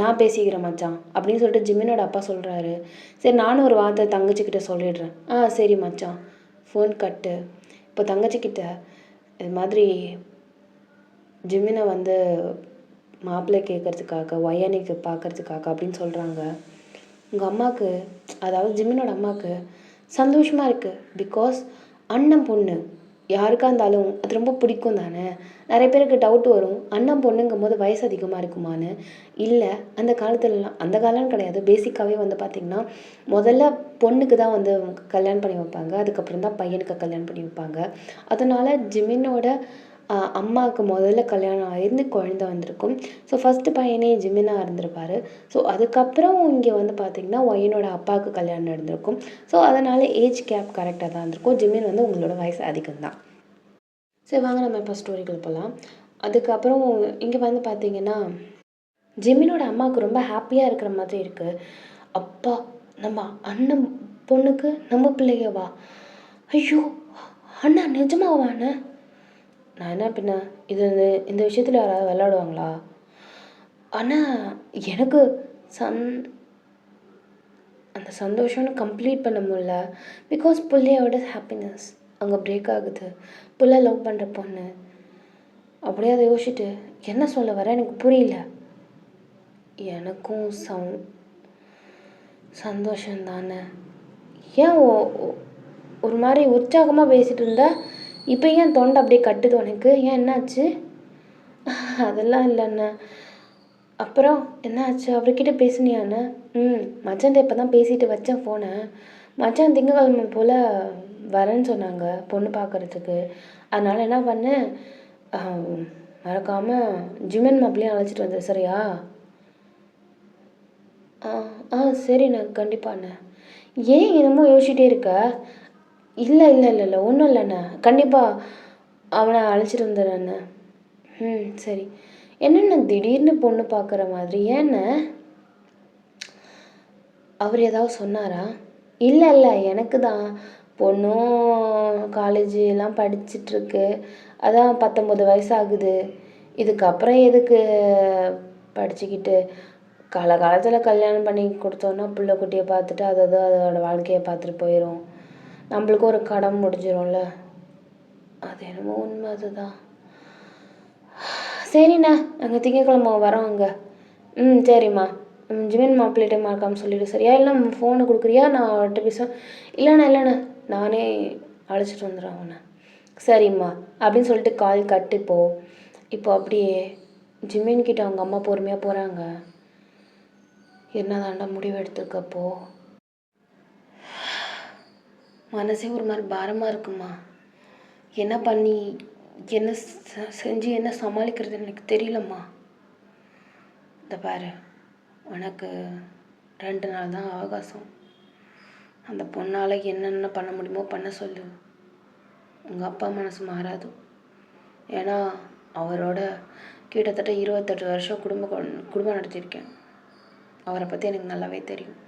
நான் பேசிக்கிறேன் மச்சான் அப்படின்னு சொல்லிட்டு ஜிமினோட அப்பா சொல்கிறாரு. சரி நானும் ஒரு வார்த்தை தங்கச்சிக்கிட்ட சொல்லிடுறேன். சரி மச்சான். ஃபோன் கட்டு. இப்போ தங்கச்சிக்கிட்ட இது மாதிரி ஜிமினை வந்து மாப்பிள்ளை கேட்குறதுக்காக ஒய்யானிக்கு பார்க்குறதுக்காக அப்படின்னு சொல்கிறாங்க. உங்கள் அம்மாவுக்கு, அதாவது ஜிமினோட அம்மாவுக்கு சந்தோஷமாக இருக்குது. பிகாஸ் அண்ணன் பொண்ணு யாருக்காக இருந்தாலும் அது ரொம்ப பிடிக்கும் தானே. நிறைய பேருக்கு டவுட் வரும், அண்ணன் பொண்ணுங்கும் போது வயசு அதிகமாக இருக்குமான்னு. இல்லை, அந்த காலத்துலலாம், அந்த காலம்னு கிடையாது, பேசிக்காகவே வந்து பார்த்திங்கன்னா முதல்ல பொண்ணுக்கு தான் வந்து கல்யாணம் பண்ணி வைப்பாங்க, அதுக்கப்புறம் தான் பையனுக்கு கல்யாணம் பண்ணி வைப்பாங்க. அதனால் ஜிமினோட அம்மாவுக்கு முதல்ல கல்யாணம் ஆகிருந்து குழந்த வந்திருக்கும். ஸோ ஃபஸ்ட்டு பையனே ஜிமினாக இருந்திருப்பார். ஸோ அதுக்கப்புறம் இங்கே வந்து பார்த்திங்கன்னா ஒய்யனோட அப்பாவுக்கு கல்யாணம் நடந்திருக்கும். ஸோ அதனால் ஏஜ் கேப் கரெக்டாக தான் இருந்திருக்கும். ஜிமின் வந்து உங்களோட வயசு அதிகம்தான். சரி வாங்க நம்ம இப்போ ஸ்டோரிகள் போகலாம். அதுக்கப்புறம் இங்கே வந்து பார்த்திங்கன்னா ஜிமினோட அம்மாவுக்கு ரொம்ப ஹாப்பியாக இருக்கிற மாதிரி இருக்குது. அப்பா, நம்ம அண்ணன் பொண்ணுக்கு நம்ம பிள்ளையவா? ஐயோ, அண்ணா நிஜமாவாண்ணே? நான் என்ன பின்ன இது இந்த விஷயத்தில் யாராவது விளையாடுவாங்களா? ஆனால் எனக்கு அந்த சந்தோஷம்னு கம்ப்ளீட் பண்ண முடியல. பிகாஸ் பிள்ளையோட ஹாப்பினஸ் அங்கே பிரேக் ஆகுது. பிள்ளை லவ் பண்ணுற பொண்ணு. அப்படியே அதை யோசிச்சுட்டு என்ன சொல்ல வர எனக்கு புரியல. எனக்கும் சந்தோஷம் தானே. ஏன் ஒரு மாதிரி உற்சாகமாக பேசிகிட்டு இருந்தா இப்போ ஏன் தொண்டை அப்படியே கட்டுது உனக்கு? ஏன் என்னாச்சு? அதெல்லாம் இல்லைண்ணே. அப்புறம் என்னாச்சு? அவர்கிட்ட பேசுனியாண்ணே? மச்சான்ட்ட இப்போ தான் பேசிட்டு வச்சேன் ஃபோனை. மச்சான் திங்கக்கிழமை போல் வரேன்னு சொன்னாங்க பொண்ணு பார்க்குறதுக்கு. அதனால் என்ன பண்ணேன், மறக்காமல் ஜிமின் மாப்பிள்ளையும் அழைச்சிட்டு வந்தேன். சரியா? சரிண்ணே, கண்டிப்பாண்ணே. ஏன் என்னமோ யோசிச்சுட்டே இருக்க? இல்லை இல்லை இல்லை இல்லை ஒன்றும் இல்லைண்ணே, கண்டிப்பாக அவனை அழைச்சிட்டு வந்துடுறேண்ணே. சரி. என்னண்ணா திடீர்னு பொண்ணு பார்க்குற மாதிரி? ஏண்ணே? அவர் ஏதாவது சொன்னாரா? இல்லை எனக்கு தான். பொண்ணும் காலேஜ் எல்லாம் படிச்சிட்ருக்கு. அதான் 19 வயசு ஆகுது. இதுக்கப்புறம் எதுக்கு படிச்சுக்கிட்டு? காலகாலத்தில் கல்யாணம் பண்ணி கொடுத்தோன்னா புள்ள குட்டியை பார்த்துட்டு அதோட வாழ்க்கையை பார்த்துட்டு போயிடும். நம்மளுக்கும் ஒரு கடன் முடிஞ்சிடும்ல. அது என்னமோ உண்மை அதுதான். சரிண்ணா, நாங்கள் திங்கக்கிழமை வரோம் அங்கே. சரிம்மா. ஜிமின் மாப்பிள்ளைகிட்ட மறக்காமல் சொல்லிவிடு, சரியா? இல்லை ஃபோனை கொடுக்குறியா? நான் அவர்கிட்ட பேச. இல்லைண்ணா நானே அழைச்சிட்டு வந்துடுறேன் அவனை. சரிம்மா அப்படின்னு சொல்லிட்டு கால் கட்டு. இப்போ அப்படியே ஜிமின்கிட்ட அவங்க அம்மா பொறுமையாக போகிறாங்க. என்னதாண்டா முடிவு எடுத்துருக்கப்போ? மனசே ஒரு மாதிரி பாரமாக இருக்குமா. என்ன பண்ணி என்ன செஞ்சு என்ன சமாளிக்கிறதுன்னு எனக்கு தெரியலம்மா. இந்த பாரு, உனக்கு 2 நாள் தான் அவகாசம். அந்த பொண்ணால் என்னென்ன பண்ண முடியுமோ பண்ண சொல்லு. உங்கள் அப்பா மனசு மாறாது. ஏன்னா அவரோட கிட்டத்தட்ட 28 வருஷம் குடும்பம் நடத்தியிருக்கேன். அவரை பற்றி எனக்கு நல்லாவே தெரியும்.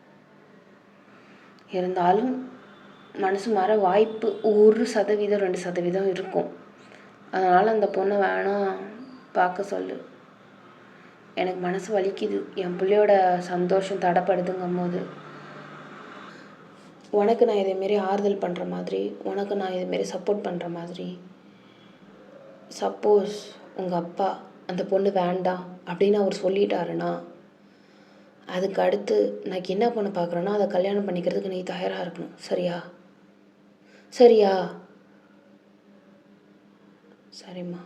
இருந்தாலும் மனசு மாற வாய்ப்பு 1% 2% இருக்கும். அதனால் அந்த பொண்ணை வேணாம் பார்க்க சொல்லு. எனக்கு மனசு வலிக்குது. என் பிள்ளையோட சந்தோஷம் தடைப்படுதுங்கும் போது உனக்கு நான் இதேமாரி ஆறுதல் பண்ணுற மாதிரி, உனக்கு நான் இதேமாரி சப்போர்ட் பண்ணுற மாதிரி, சப்போஸ் உங்கள் அப்பா அந்த பொண்ணு வேண்டாம் அப்படின்னு அவர் சொல்லிட்டாருன்னா, அதுக்கு அடுத்து நான் என்ன பொண்ணு பார்க்குறேன்னா அதை கல்யாணம் பண்ணிக்கிறதுக்கு நீ தயாராக இருக்கணும். சரியா? சரிம்மா.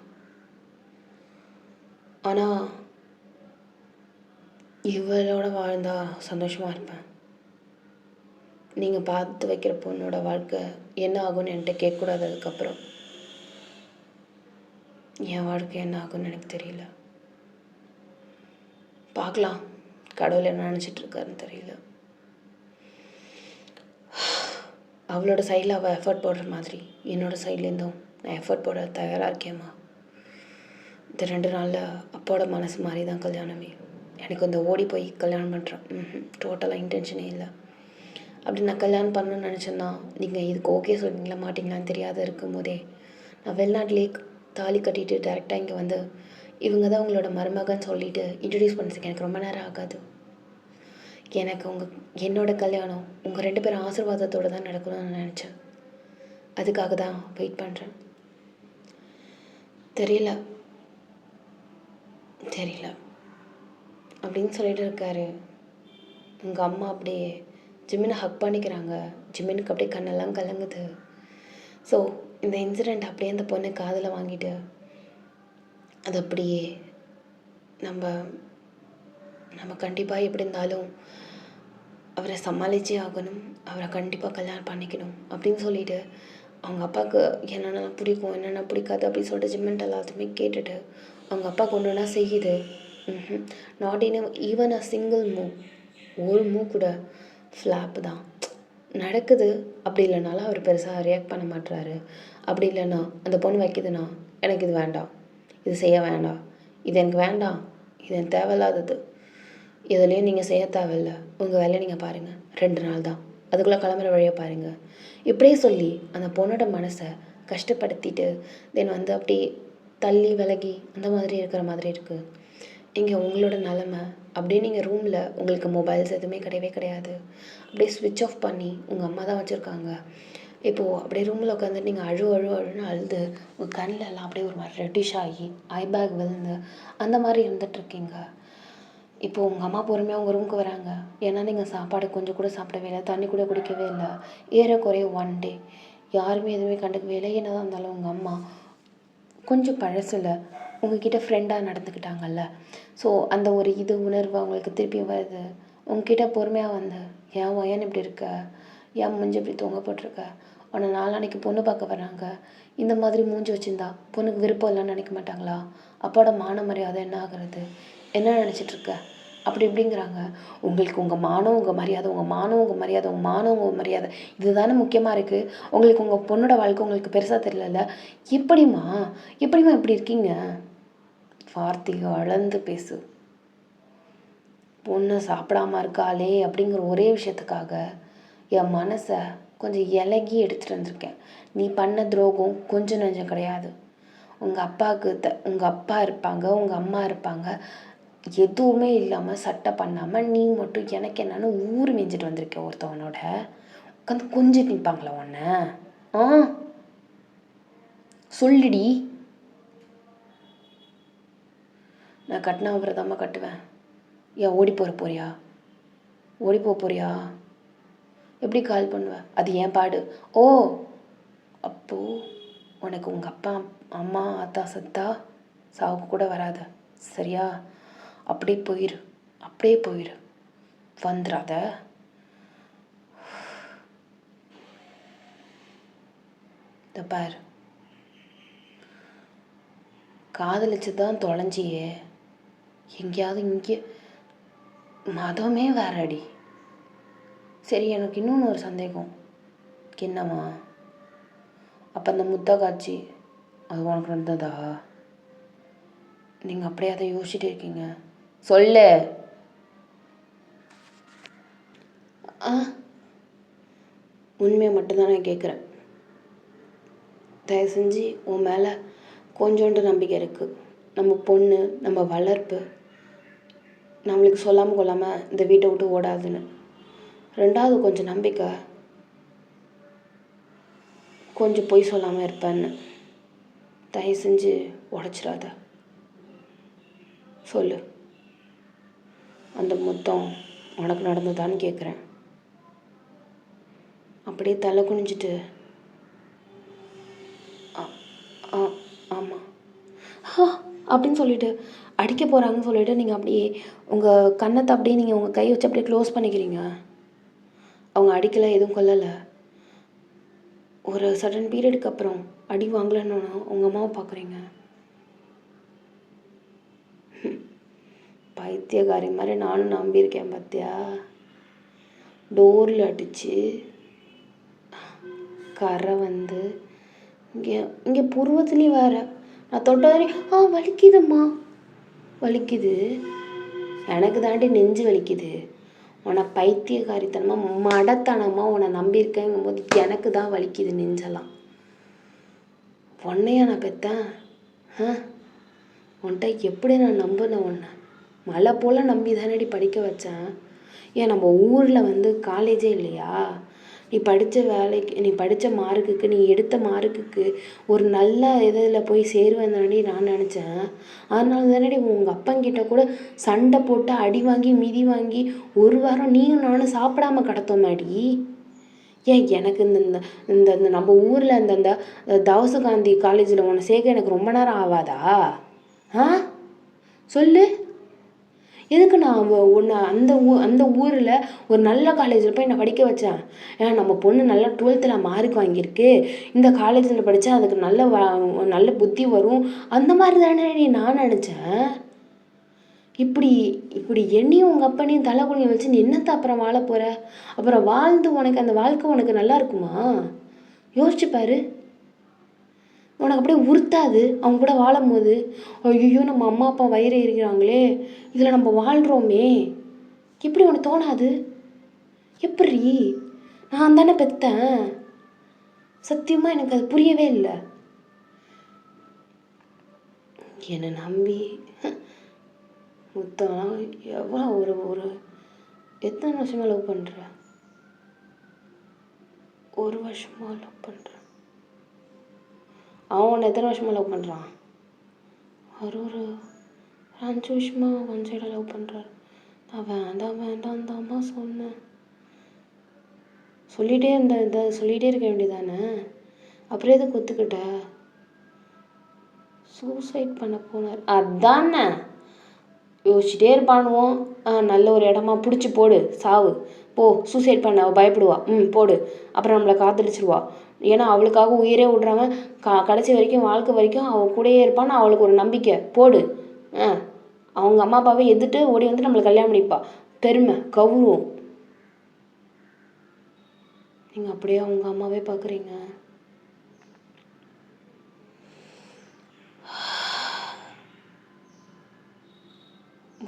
ஆனால் இவளோட வாழ்ந்தா சந்தோஷமாக இருப்பேன். நீங்கள் பார்த்து வைக்கிற பொண்ணோட வாழ்க்கை என்ன ஆகும்னு என்கிட்ட கேட்கக்கூடாது. அதுக்கப்புறம் என் வாழ்க்கை என்ன ஆகும்னு எனக்கு தெரியல. பார்க்கலாம், கடவுள் என்ன நினச்சிட்ருக்காருன்னு தெரியல. அவளோட சைடில் அவள் எஃபர்ட் போடுற மாதிரி என்னோடய சைட்லேருந்தும் நான் எஃபர்ட் போட தயாராக இருக்கேம்மா. இந்த 2 நாளில் அப்பாவோட மனசு மாதிரி தான் கல்யாணமே. எனக்கு இந்த ஓடி போய் கல்யாணம் பண்ணுறேன் டோட்டலாக இன்டென்ஷனே இல்லை. அப்படி நான் கல்யாணம் பண்ணணும்னு நினச்சேன்னா நீங்கள் இதுக்கு ஓகே சொல்லுவீங்களா மாட்டிங்களான்னு தெரியாத இருக்கும் போதே நான் வெளிநாட்டிலே தாலி கட்டிட்டு டேரெக்டாக இங்கே வந்து இவங்க தான் உங்களோட மருமகன்னு சொல்லிவிட்டு இன்ட்ரடியூஸ் பண்ணுறதுக்கு எனக்கு ரொம்ப நேரம் ஆகாது. எனக்கு என்னோடய கல்யாணம் உங்கள் 2 பேரும் ஆசீர்வாதத்தோடு தான் நடக்கணும்னு நான் நினச்சேன். அதுக்காக தான் வெயிட் பண்ணுறேன். தெரியல அப்படின்னு சொல்லிட்டு இருக்காரு. உங்கள் அம்மா அப்படியே ஜிமினை ஹக் பண்ணிக்கிறாங்க. ஜிமினுக்கு அப்படியே கண்ணெல்லாம் கலங்குது. ஸோ இந்த இன்சிடெண்ட் அப்படியே அந்த பொண்ணு காதில் வாங்கிட்டு அது அப்படியே நம்ம கண்டிப்பாக எப்படி இருந்தாலும் அவரை சமாளிச்சே ஆகணும், அவரை கண்டிப்பாக கல்யாணம் பண்ணிக்கணும் அப்படின்னு சொல்லிட்டு அவங்க அப்பாவுக்கு என்னென்னலாம் பிடிக்கும் என்னென்ன பிடிக்காது அப்படின்னு சொல்லிட்டு ஜிம்மெண்ட் எல்லாத்தையுமே கேட்டுட்டு அவங்க அப்பாவுக்கு ஒன்றுனா செய்யுது. Not even a single move, ஒரு மூவ் கூட ஃப்ளாப் தான் நடக்குது. அப்படி இல்லைனாலும் அவர் பெருசாக ரியாக்ட் பண்ண மாட்டுறாரு. அப்படி இல்லைன்னா அந்த பொண்ணு வைக்குதுன்னா எனக்கு இது வேண்டாம், இது செய்ய வேண்டாம், இது எனக்கு வேண்டாம், இது எனக்கு தேவையில்லாதது, இதுலேயும் நீங்கள் செய்ய தேவையில்லை, உங்கள் வேலையை நீங்கள் பாருங்கள், 2 நாள் தான், அதுக்குள்ளே கிளம்புற வழியை பாருங்கள், இப்படியே சொல்லி அந்த பொண்ணோட மனசை கஷ்டப்படுத்திட்டு தென் வந்து அப்படி தள்ளி விலகி அந்த மாதிரி இருக்கிற மாதிரி இருக்குது. இங்கே உங்களோட நிலமை அப்படியே நீங்கள் ரூமில் உங்களுக்கு மொபைல்ஸ் எதுவுமே கிடையாது. அப்படியே ஸ்விட்ச் ஆஃப் பண்ணி உங்கள் அம்மா தான் வச்சுருக்காங்க. இப்போது அப்படியே ரூமில் உட்காந்துட்டு நீங்கள் அழுன்னு அழுது உங்கள் கண்ணில் எல்லாம் அப்படியே ஒரு மாதிரி ரெட்டிஷ் ஆகி ஐபேக் விழுந்து அந்த மாதிரி இருந்துகிட்ருக்கீங்க. இப்போது உங்கள் அம்மா பொறுமையாக உங்கள் ரூமுக்கு வராங்க. ஏன்னா நீங்கள் சாப்பாடு கொஞ்சம் கூட சாப்பிடவே இல்லை, தண்ணி கூட குடிக்கவே இல்லை, ஏறக்குறைய 1 டே யாருமே எதுவுமே கண்டுக்கவே இல்லை. என்னதான் இருந்தாலும் உங்கள் அம்மா கொஞ்சம் பழசில் உங்ககிட்ட ஃப்ரெண்டாக நடந்துக்கிட்டாங்கல்ல. ஸோ அந்த ஒரு உணர்வு அவங்களுக்கு திருப்பி வருது. உங்ககிட்ட பொறுமையாக வந்து ஏன் இப்படி இருக்க, ஏன் மூஞ்சி இப்படி தொங்க போட்டிருக்க, உன்னை நாளான்னைக்கு பொண்ணு பார்க்க வராங்க, இந்த மாதிரி மூஞ்சி வச்சுருந்தா பொண்ணுக்கு விருப்பம் இல்லைன்னு நினைக்க மாட்டாங்களா, அப்போட மான மரியாதை என்ன ஆகுறது, என்ன நினச்சிட்ருக்க அப்படி இப்படிங்கிறாங்க. உங்களுக்கு உங்கள் மானம் உங்கள் மரியாதை, உங்கள் மானம் உங்கள் மரியாதை, உங்கள் மானம் உங்கள் மரியாதை இதுதானே முக்கியமாக இருக்குது. உங்களுக்கு உங்கள் பொண்ணோட வாழ்க்கை உங்களுக்கு பெருசாக தெரியல. எப்படிம்மா இப்படி இருக்கீங்க? வார்த்தையை அளந்து பேசு. பொண்ணு சாப்பிடாம இருக்காளே அப்படிங்கிற ஒரே விஷயத்துக்காக என் மனசை கொஞ்சம் இலகி எடுத்துகிட்டு வந்திருக்கேன். நீ பண்ண துரோகம் கொஞ்சம் நெஞ்சம் கிடையாது. உங்கள் அப்பா இருப்பாங்க, உங்கள் அம்மா இருப்பாங்க, எதுவுமே இல்லாமல் சட்டை பண்ணாமல் நீ மட்டும் எனக்கு என்னன்னு ஊர் மேய்ஞ்சிட்டு வந்திருக்கேன். ஒருத்தவனோட உட்காந்து கொஞ்சம் நிற்பாங்களா உன்னை? சொல்லிடி. நான் கட்டினா விரதமாக கட்டுவேன். ஏன் ஓடி போறியா? ஓடி போறியா? எப்படி கால் பண்ணுவேன்? அது ஏன் பாடு. ஓ, அப்போது உனக்கு உங்கள் அப்பா அம்மா ஆத்தா சத்தா சாவுக்கு கூட வராத, சரியா? அப்படியே போயிரு, வந்துடாத. இந்த பாரு, காதலிச்சு தான் தொலைஞ்சியே. எங்கேயாவது இங்கே மதமே வேறடி. சரி, எனக்கு இன்னொன்று ஒரு சந்தேகம். என்னம்மா? அப்போ அந்த முத்த காட்சி அது உனக்கு நடந்ததா? நீங்கள் அப்படியே அதை யோசிச்சுட்டு இருக்கீங்க. சொல்லு. உண்மையை மட்டும்தான் நான் கேட்குறேன். தயவு செஞ்சு உன் மேலே கொஞ்சோண்டு நம்பிக்கை இருக்குது. நம்ம பொண்ணு, நம்ம வளர்ப்பு நம்மளுக்கு சொல்லாமல் கொள்ளாமல் இந்த வீட்டை விட்டு ஓடாதுன்னு. ரெண்டாவது கொஞ்சம் நம்பிக்கை, கொஞ்சம் பொய் சொல்லாமல் இருப்பேன்னு. தயவு செஞ்சு உடச்சிடாத. சொல்லு, அந்த மொத்தம் உனக்கு நடந்ததான்னு கேட்குறேன். அப்படியே தலை குனிஞ்சிட்டு ஆமாம் அப்படின்னு சொல்லிட்டு அடிக்க போகிறாங்கன்னு சொல்லிட்டு நீங்கள் அப்படியே உங்கள் கன்னத்தை அப்படியே நீங்கள் உங்கள் கை வச்சு அப்படியே க்ளோஸ் பண்ணிக்கிறீங்க. அவங்க அடிக்கலை, எதுவும் கொல்லலை. ஒரு சடன் பீரியடுக்கு அப்புறம் அடி வாங்கலன்னு உங்கள் அம்மாவை பார்க்குறீங்க. பைத்தியக்காரி மாதிரி நானும் நம்பியிருக்கேன் பார்த்தியா? டோரில் அடித்து கரை வந்து இங்கே புருவத்துலேயும் வேறு நான் தொட்டதே வலிக்குதும்மா, வலிக்குது. எனக்கு தாண்டி நெஞ்சு வலிக்குது. உன்னை பைத்தியக்காரித்தனமாக மடத்தனமாக உன்னை நம்பியிருக்கேங்கும் போது எனக்கு தான் வலிக்குது நெஞ்செல்லாம். உன்னையா நான் பெற்றேன்? உன்கிட்ட எப்படி நான் நம்பினேன்? உன்னை மழை போல் நம்பி தானடி படிக்க வச்சேன். ஏன் நம்ம ஊரில் காலேஜே இல்லையா? நீ படித்த மார்க்குக்கு, நீ எடுத்த மார்க்குக்கு ஒரு நல்ல இதில் போய் சேருவேன் தானடி நான் நினச்சேன். அதனால தானடி உங்கள் அப்பங்கிட்ட கூட சண்டை போட்டு அடி வாங்கி மிதி வாங்கி ஒரு வாரம் நீயும் நானும் சாப்பிடாம கிடத்தோமாடி. ஏன் எனக்கு இந்த இந்த நம்ம ஊரில் இந்த தவச காந்தி காலேஜில் உன்னை சேர்க்க எனக்கு ரொம்ப நேரம் ஆகாதா? சொல்லு. எதுக்கு நான் ஒன்று அந்த ஊரில் ஒரு நல்ல காலேஜில் போய் நான் படிக்க வச்சேன். ஏன்னா நம்ம பொண்ணு நல்லா 12th மார்க் வாங்கியிருக்கு, இந்த காலேஜில் படித்தா அதுக்கு நல்ல புத்தி வரும், அந்த மாதிரி தானே நான் நினச்சேன். இப்படி என்னையும் உங்கள் அப்பனையும் தலை குனிய வச்சு நீ என்னத்தை அப்புறம் வாழ போகிற? அப்புறம் வாழ்ந்து உனக்கு அந்த வாழ்க்கை உனக்கு நல்லா இருக்குமா? யோசிச்சுப்பாரு. உனக்கு அப்படியே உறுத்தாது அவங்க கூட வாழும் போது? ஐயோ, நம்ம அம்மா அப்பா வயிறு இருக்கிறாங்களே, இதில் நம்ம வாழ்கிறோமே, எப்படி உனக்கு தோணாது? எப்படி? நான் தானே பெற்றேன். சத்தியமாக எனக்கு அது புரியவே இல்லை. என்னை நம்பி முத்தம் எவ்வளோ ஒரு எத்தனை வருஷமாக லவ் பண்ணுற? 1 வருஷமாக லவ் பண்ணுறேன். அவன் எத்தனை வருஷமாக லவ் பண்ணுறான்? ஒரு 5 வருஷமாக ஒன் சைடாக லவ் பண்ணுறாரு. நான் வேண்டாம் தாம்மா சொன்னேன். சொல்லிகிட்டே இருக்க வேண்டியதானே? அப்புறம் எதுக்கு ஒத்துக்கிட்ட? சூசைட் பண்ண போனார் அதானே. யோசிச்சுட்டே இருப்பானுவோம். நல்ல ஒரு இடமா பிடிச்சி போடு, சாவு போ. சூசைட் பண்ண அவள் பயப்படுவா. போடு. அப்புறம் நம்மளை காதலிச்சிருவா. ஏன்னா அவளுக்காக உயிரே விட்றவன் கடைசி வரைக்கும் வாழ்க்கை வரைக்கும் அவள் கூடயே இருப்பான்னு அவளுக்கு ஒரு நம்பிக்கை. போடு. அவங்க அம்மா அப்பாவை எதிர்த்து ஓடி வந்து நம்மளை கல்யாணம் பண்ணிப்பா. பெருமை, கௌரவம். நீங்கள் அப்படியே அவங்க அம்மாவே பார்க்குறீங்க.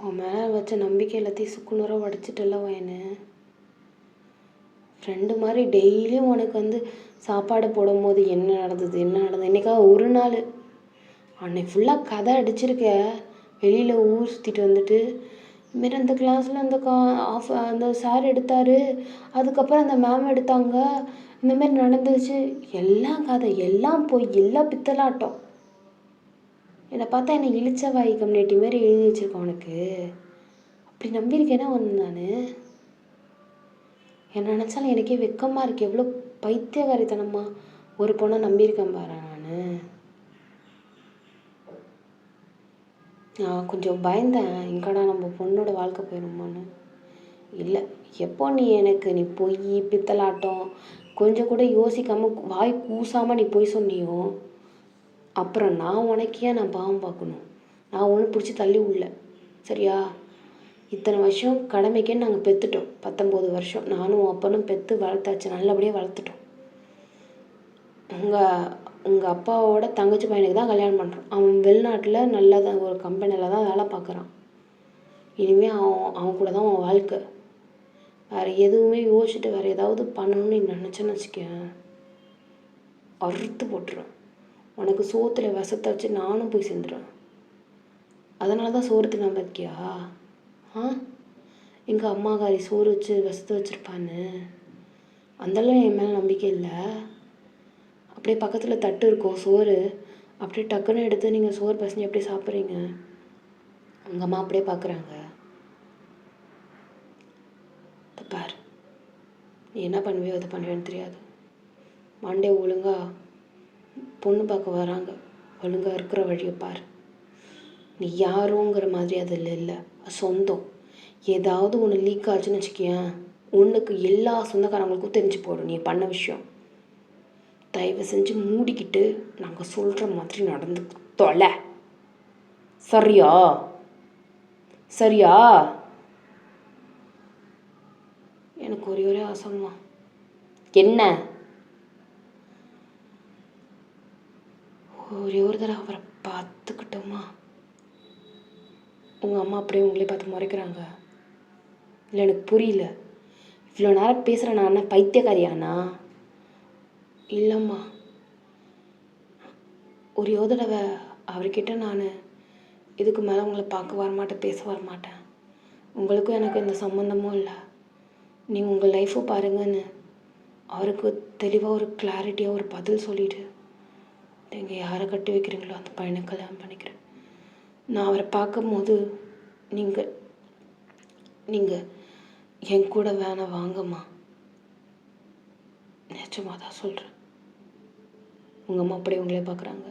உன் மேலே வச்ச நம்பிக்கை எல்லாத்தையும் சுக்குநூறாக உடச்சிட்டல வயனு. ஃப்ரெண்டு மாதிரி டெய்லியும் உனக்கு வந்து சாப்பாடு போடும்போது என்ன நடந்தது இன்றைக்காக ஒரு நாள் அன்னைக்கு ஃபுல்லாக கதை அடிச்சிருக்க. வெளியில் ஊர் சுற்றிட்டு வந்துட்டு இதுமாரி அந்த கிளாஸில் அந்த சார் எடுத்தார், அதுக்கப்புறம் அந்த மேம் எடுத்தாங்க, இந்தமாரி நடந்துச்சு, எல்லாம் கதை, எல்லாம் போய் எல்லாம் பித்தலாட்டம். என்னை பார்த்தா என்னை இழிச்ச வாய் கம்யூனிட்டி மாரி எழுதி வச்சுருக்கேன் உனக்கு. அப்படி நம்பியிருக்கேன்னா ஒன்று நான் என்ன நினச்சாலும் எனக்கே வெக்கமாக இருக்குது. எவ்வளோ பைத்தியகாரித்தனமா ஒரு பொண்ணை நம்பியிருக்கேன் பாரு. நான் கொஞ்சம் பயந்தேன், எங்கடா நம்ம பொண்ணோட வாழ்க்கை போயிடுமான்னு. இல்லை, எப்போ நீ பொய் பித்தலாட்டம் கொஞ்சம் கூட யோசிக்காமல் வாய் கூசாமல் நீ பொய் சொன்னியோ, அப்புறம் நான் உனக்கே நான் பாவம் பார்க்கணும். நான் ஒன்று பிடிச்சி தள்ளி உள்ள சரியா. இத்தனை வருஷம் கடமைக்கே நாங்கள் பெற்றுட்டோம். 19 வருஷம் நானும் அப்பனும் பெற்று வளர்த்தாச்சு, நல்லபடியாக வளர்த்துட்டோம். உங்கள் அப்பாவோட தங்கச்சி பையனுக்கு தான் கல்யாணம் பண்ணுறான். அவன் வெளிநாட்டில் நல்லதான் ஒரு கம்பெனியில் தான் வேலை பார்க்குறான். இனிமேல் அவன் கூட தான் அவன் வாழ்க்கை. வேறு எதுவுமே யோசிச்சுட்டு வேறு ஏதாவது பண்ணணும்னு நீ நினச்சேன்னு வச்சுக்கேன், அறுத்து போட்டுருவேன். உனக்கு சோத்துல விஷத்தை வச்சு நானும் போய் சேர்ந்துடுவேன். அதனால தான் சோறு தின்னாம இருக்கியா? எங்கள் அம்மாக்காரி சோறு வச்சு விஷத்தை வச்சுருப்பான்னு அந்தெல்லாம் என் மேலே நம்பிக்கை இல்லை. அப்படியே பக்கத்தில் தட்டு இருக்கும் சோறு, அப்படியே டக்குன்னு எடுத்து நீங்கள் சோறு பசங்க அப்படியே சாப்பிட்றீங்க. உங்கள் அம்மா அப்படியே பார்க்குறாங்க. பார், நீ என்ன பண்ணுவியோ அதை பண்ணுவேன்னு தெரியாது. மண்டே ஒழுங்காக பொண்ணு பார்க்க வராங்க, ஒழுங்காக இருக்கிற வழியை பார். நீ யாரோங்கிற மாதிரி அதில் இல்லை, சொந்தம். ஏதாவது ஒன்று லீக் ஆச்சுன்னு வச்சுக்கேன், ஒன்றுக்கு எல்லா சொந்தக்காரங்களுக்கும் தெரிஞ்சு போடும் நீ பண்ண விஷயம். தயவு செஞ்சு மூடிக்கிட்டு நாங்கள் சொல்கிற மாதிரி நடந்து தொலை. சரியா சரியா? எனக்கு ஒரே ஆசைம்மா. என்ன? ஒரே ஒரு தடவை அவரை பார்த்துக்கிட்டோமா? உங்கள் அம்மா அப்படியே உங்களே பார்த்து முறைக்கிறாங்க. இல்லை, எனக்கு புரியல. இவ்வளோ நேரம் பேசுகிறேன் நான் என்ன பைத்தியக்காரியானா? இல்லைம்மா, ஒரே ஒரு தடவை அவர்கிட்ட நான் இதுக்கு மேலே உங்களை பார்க்க வரமாட்டேன், பேச வரமாட்டேன், உங்களுக்கும் எனக்கு எந்த சம்மந்தமும் இல்லை, நீங்கள் உங்கள் லைஃப்பை பாருங்கன்னு அவருக்கு தெளிவாக ஒரு கிளாரிட்டியாக ஒரு பதில் சொல்லிவிட்டு நீங்கள் யாரை கட்டி வைக்கிறீங்களோ அந்த பையனை கல்யாணம் பண்ணிக்கிறேன். நான் அவரை பார்க்கும்போது நீங்கள் என் கூட வேணாம் வாங்கம்மா. நிச்சயமாக தான் சொல்கிறேன். உங்கள் அம்மா அப்படியே உங்களே பார்க்குறாங்க.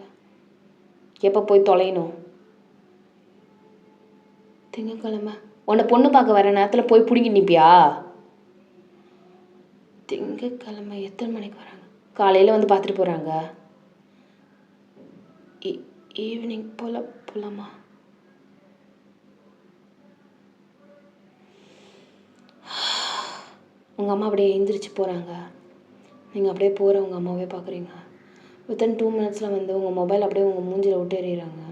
எப்போ போய் தொலையணும்? திங்கக்கிழமை உன்னை பொண்ணு பார்க்க வர நேரத்தில் போய் பிடிங்கி நிற்பியா? திங்கக்கிழமை எத்தனை மணிக்கு வராங்க? காலையில் வந்து பார்த்துட்டு போகிறாங்க. ஈவினிங் போகலாமா? உங்கள் அம்மா அப்படியே எழுந்திரிச்சு போகிறாங்க. நீங்கள் அப்படியே போகிற உங்கள் அம்மாவே பார்க்குறீங்க. வித்தின் 2 மினிட்ஸில் வந்து உங்கள் மொபைல் அப்படியே உங்கள் மூஞ்சில் விட்டு எறிகிறாங்க.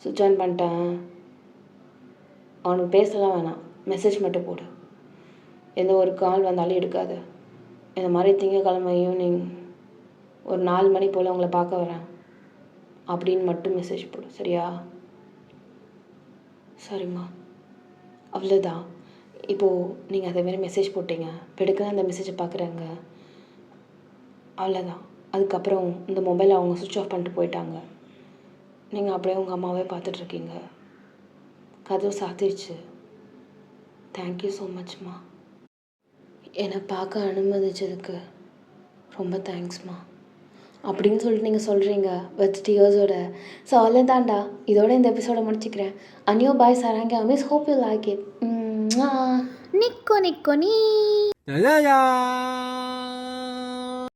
சுவிட்ச் ஆன் பண்ணிட்டேன், அவனுக்கு பேசலாம் வேணாம், மெசேஜ் மட்டும் போடு, எந்த ஒரு கால் வந்தாலும் எடுக்காது. இந்த மாதிரி திங்கக்கிழமை ஈவினிங் ஒரு 4 மணி போல் உங்களை பார்க்க வரேன் அப்படின்னு மட்டும் மெசேஜ் போடு, சரியா? சரிம்மா. அவ்வளோதான். இப்போது நீங்கள் அதேமாரி மெசேஜ் போட்டீங்க, பெடுக்க அந்த மெசேஜை பார்க்குறாங்க, அவ்வளோதான். அதுக்கப்புறம் இந்த மொபைலை அவங்க சுவிட்ச் ஆஃப் பண்ணிட்டு போயிட்டாங்க. நீங்கள் அப்படியே உங்கள் அம்மாவே பார்த்துட்ருக்கீங்க. கதவு சாத்திடுச்சு. Thank you so மச்மா. என்னை பார்க்க அனுமதிச்சதுக்கு ரொம்ப தேங்க்ஸ்மா அப்படின்னு சொல்லிட்டு நீங்கள் சொல்கிறீங்க வித் டியர்ஸோட. ஸோ அவ்வளோதான்டா, இதோட இந்த எபிசோட முடிச்சுக்கிறேன். அன்யோ பாய் சரங்க miss, hope you like it. நிக்கோ நிக்கோ நீ.